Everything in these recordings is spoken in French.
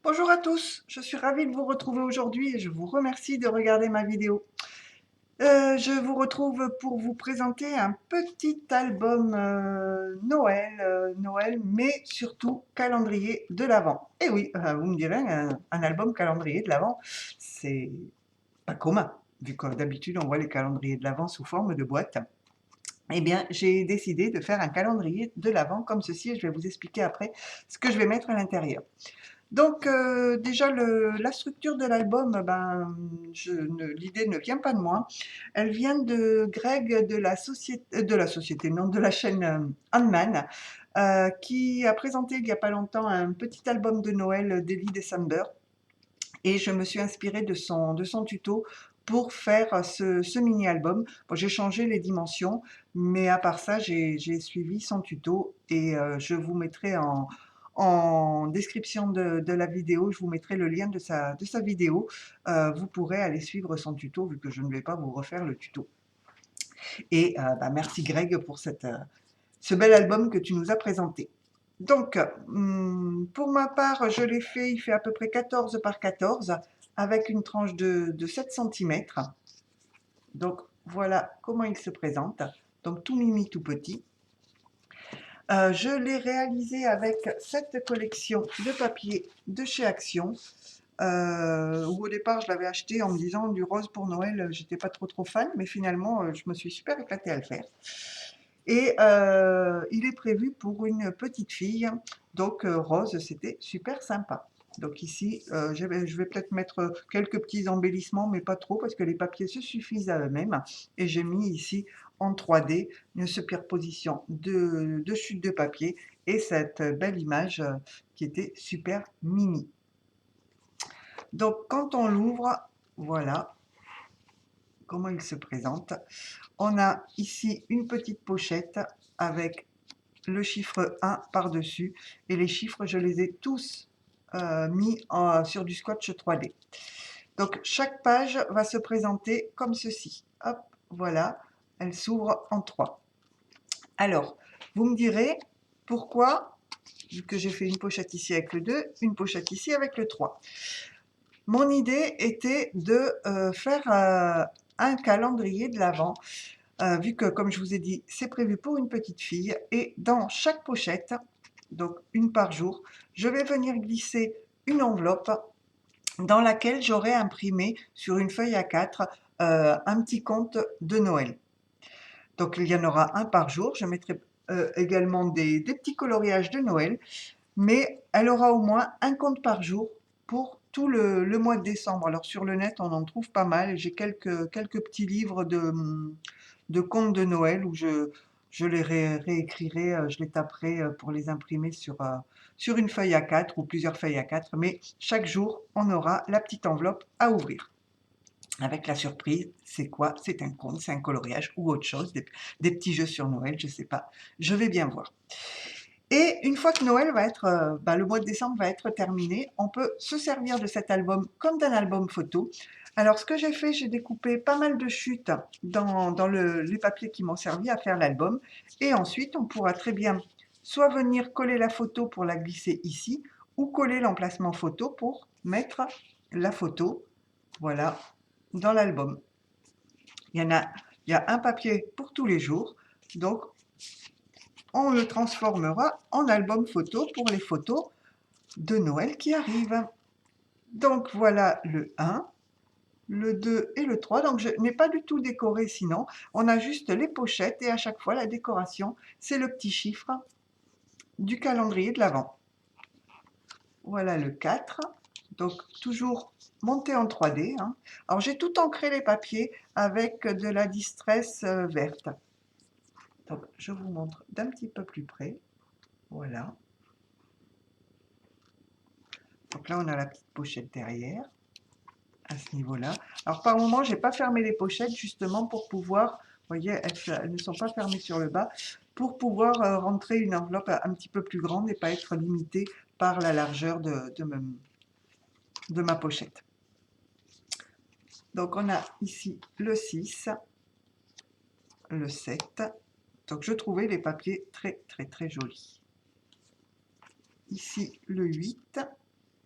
Bonjour à tous, je suis ravie de vous retrouver aujourd'hui et je vous remercie de regarder ma vidéo. Je vous retrouve pour vous présenter un petit album Noël, mais surtout calendrier de l'Avent. Et oui, vous me direz, un album calendrier de l'Avent, c'est pas commun, vu que d'habitude on voit les calendriers de l'Avent sous forme de boîte. Eh bien, j'ai décidé de faire un calendrier de l'Avent comme ceci et je vais vous expliquer après ce que je vais mettre à l'intérieur. Donc déjà la structure de l'album, ben, l'idée ne vient pas de moi. Elle vient de Greg non, de la chaîne Handman, qui a présenté il y a pas longtemps un petit album de Noël Daily December et je me suis inspirée de son tuto pour faire ce mini-album. Bon, j'ai changé les dimensions, mais à part ça, j'ai suivi son tuto et je vous mettrai en description de la vidéo, je vous mettrai le lien de sa vidéo. Vous pourrez aller suivre son tuto vu que je ne vais pas vous refaire le tuto. Et bah, merci Greg pour ce bel album que tu nous as présenté. Donc, pour ma part, je l'ai fait, il fait à peu près 14 par 14 avec une tranche de 7 cm. Donc, voilà comment il se présente. Donc, tout mimi, tout petit. Je l'ai réalisé avec cette collection de papier de chez Action. Où au départ, je l'avais acheté en me disant du rose pour Noël, j'étais pas trop fan, mais finalement, je me suis super éclatée à le faire. Et il est prévu pour une petite fille, donc rose, c'était super sympa. Donc ici, je vais peut-être mettre quelques petits embellissements, mais pas trop, parce que les papiers se suffisent à eux-mêmes. Et j'ai mis ici en 3D une superposition de chutes de papier et cette belle image qui était super mini. Donc quand on l'ouvre, voilà comment il se présente. On a ici une petite pochette avec le chiffre 1 par-dessus et les chiffres, je les ai tous mis sur du scotch 3D. Donc chaque page va se présenter comme ceci. Hop, voilà, elle s'ouvre en 3. Alors, vous me direz pourquoi, vu que j'ai fait une pochette ici avec le 2, une pochette ici avec le 3. Mon idée était de faire un calendrier de l'Avent, vu que, comme je vous ai dit, c'est prévu pour une petite fille. Et dans chaque pochette, donc une par jour, je vais venir glisser une enveloppe dans laquelle j'aurai imprimé sur une feuille A4 un petit conte de Noël. Donc il y en aura un par jour. Je mettrai également des petits coloriages de Noël, mais elle aura au moins un conte par jour pour tout le mois de décembre. Alors sur le net, on en trouve pas mal. J'ai quelques petits livres de contes de Noël où je les réécrirai, je les taperai pour les imprimer sur une feuille A4 ou plusieurs feuilles A4. Mais chaque jour, on aura la petite enveloppe à ouvrir. Avec la surprise, c'est quoi? C'est un conte, c'est un coloriage ou autre chose, des petits jeux sur Noël, je sais pas. Je vais bien voir. Et une fois que Noël va être, le mois de décembre va être terminé, on peut se servir de cet album comme d'un album photo. Alors ce que j'ai fait, j'ai découpé pas mal de chutes dans les papiers qui m'ont servi à faire l'album. Et ensuite, on pourra très bien soit venir coller la photo pour la glisser ici, ou coller l'emplacement photo pour mettre la photo, voilà, dans l'album. Il y a un papier pour tous les jours, donc on le transformera en album photo pour les photos de Noël qui arrivent. Donc voilà le 1, le 2 et le 3. Donc je n'ai pas du tout décoré sinon. On a juste les pochettes et à chaque fois la décoration, c'est le petit chiffre du calendrier de l'Avent. Voilà le 4. Donc toujours monté en 3D. Hein. Alors j'ai tout ancré les papiers avec de la distress verte. Donc je vous montre d'un petit peu plus près. Voilà. Donc là, on a la petite pochette derrière, à ce niveau-là. Alors, par moment, je n'ai pas fermé les pochettes, justement, pour pouvoir, vous voyez, elles ne sont pas fermées sur le bas, pour pouvoir rentrer une enveloppe un petit peu plus grande et pas être limitée par la largeur de ma pochette. Donc, on a ici le 6, le 7. Donc, je trouvais les papiers très, très, très jolis. Ici, le 8.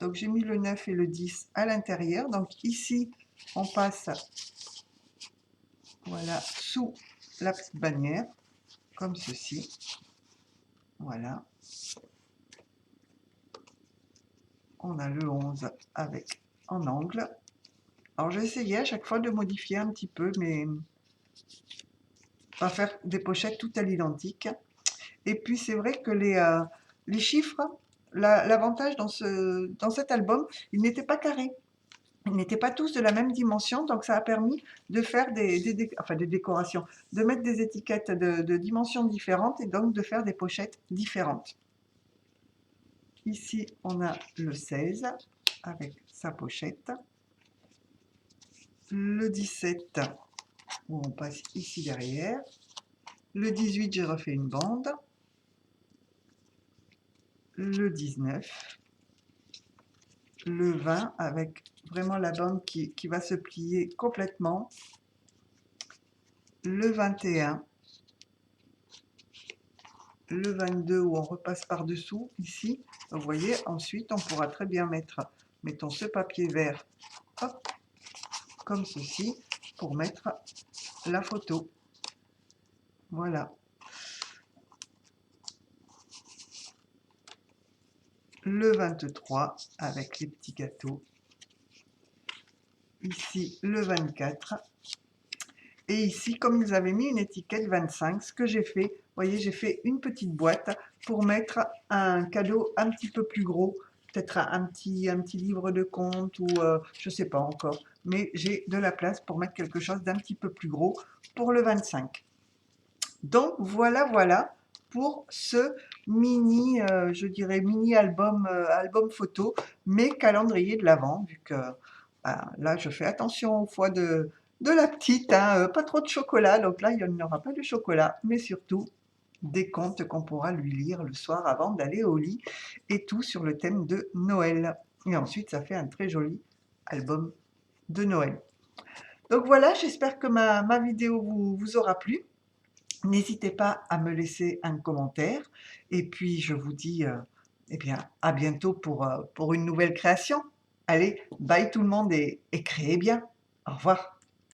Donc j'ai mis le 9 et le 10 à l'intérieur. Donc ici, on passe, voilà, sous la petite bannière, comme ceci. Voilà. On a le 11 avec en angle. Alors j'ai essayé à chaque fois de modifier un petit peu, mais pas faire des pochettes toutes à l'identique. Et puis c'est vrai que les chiffres, l'avantage dans cet album, ils n'étaient pas carrés. Ils n'étaient pas tous de la même dimension, donc ça a permis de faire enfin des décorations, de mettre des étiquettes de dimensions différentes et donc de faire des pochettes différentes. Ici, on a le 16 avec sa pochette. Le 17, où on passe ici derrière. Le 18, j'ai refait une bande. Le 19. Le 20, avec vraiment la bande qui va se plier complètement. Le 21. Le 22, où on repasse par-dessous, ici. Vous voyez, ensuite, on pourra très bien mettre, mettons ce papier vert, hop, comme ceci, pour mettre la photo. Voilà. Le 23 avec les petits gâteaux. Ici le 24. Et ici, comme ils avaient mis une étiquette 25, ce que j'ai fait, vous voyez, j'ai fait une petite boîte pour mettre un cadeau un petit peu plus gros, peut-être un petit livre de compte ou je ne sais pas encore. Mais j'ai de la place pour mettre quelque chose d'un petit peu plus gros pour le 25. Donc voilà pour ce mini, je dirais mini album, album photo, mais calendrier de l'Avent, vu que bah, là je fais attention au foie de la petite, hein, pas trop de chocolat, donc là il n'y aura pas de chocolat, mais surtout des contes qu'on pourra lui lire le soir avant d'aller au lit, et tout sur le thème de Noël. Et ensuite ça fait un très joli album de Noël. Donc voilà, j'espère que ma vidéo vous aura plu. N'hésitez pas à me laisser un commentaire et puis je vous dis eh bien, à bientôt pour une nouvelle création. Allez, bye tout le monde et créez bien. Au revoir.